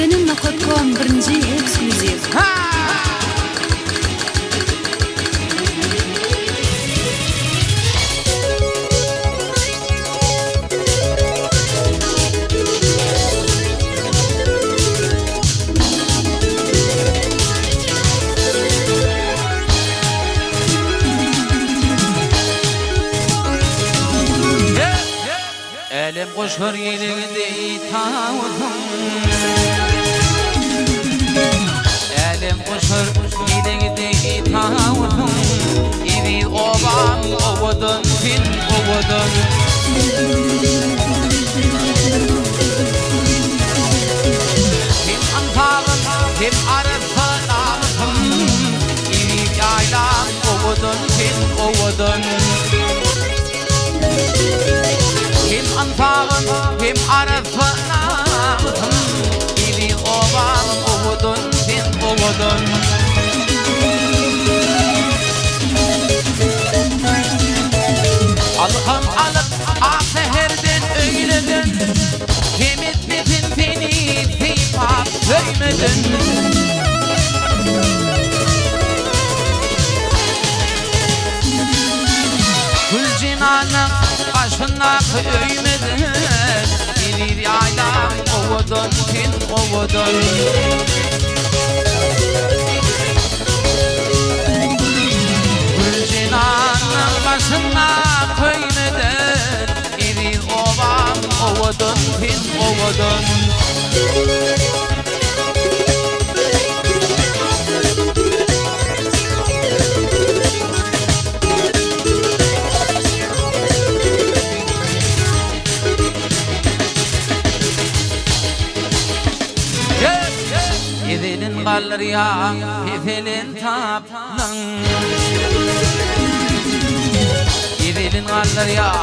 Benim.com birinci ekskluziv. Elim koşur yerinde itağıdım, elim koşur yerinde itağıdım. İvi ovam ovudun, fin ovudun. Hem anfağın hem arıfın ağıtım. İvi yaylan ovudun, fin ovudun. Hem anfağın hem arıfın ağıtım. İvi ovam ovudun, fin ovudun. Alham alıp aferden öyledin. Hem etmedin beni teyfap öymedin. Gül cinanın başına öymedin. Bir yaylam ovudun, fin ovudun. Gül cinanın başına öymedin. Bir ovam ovudun, fin ovudun. Evelin kalır ya, evelin taplan. Evelin kalır ya,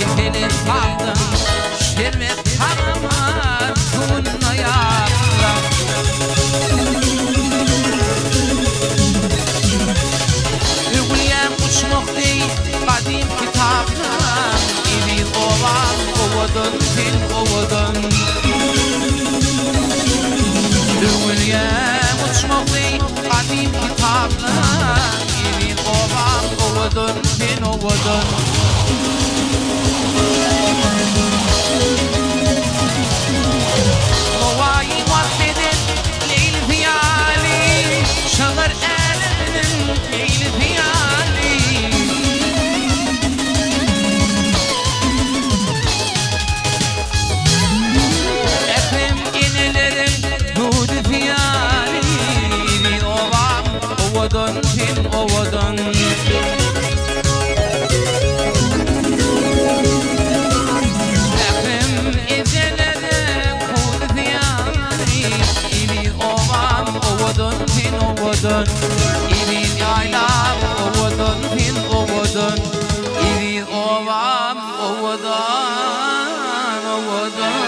evelin taplan. Şermet tanımar, kuluna yaplan. Ügüyen uçmak değil, kadim kitaplan. Evin ovan, ovudun, fin ovudun. Ügüyen uçmak değil, kadim kitaplan. Evin ovan, ovudun, fin ovudun. Novayı vahdedin, leyl fiyali. Şağır elinin leyl fiyali. Efem inelerin nudu fiyali. Bir ovam ovudun, fin ovudun. İvin yaylam ovudun, fin ovudun. İvin ovam ovudun, ovudun.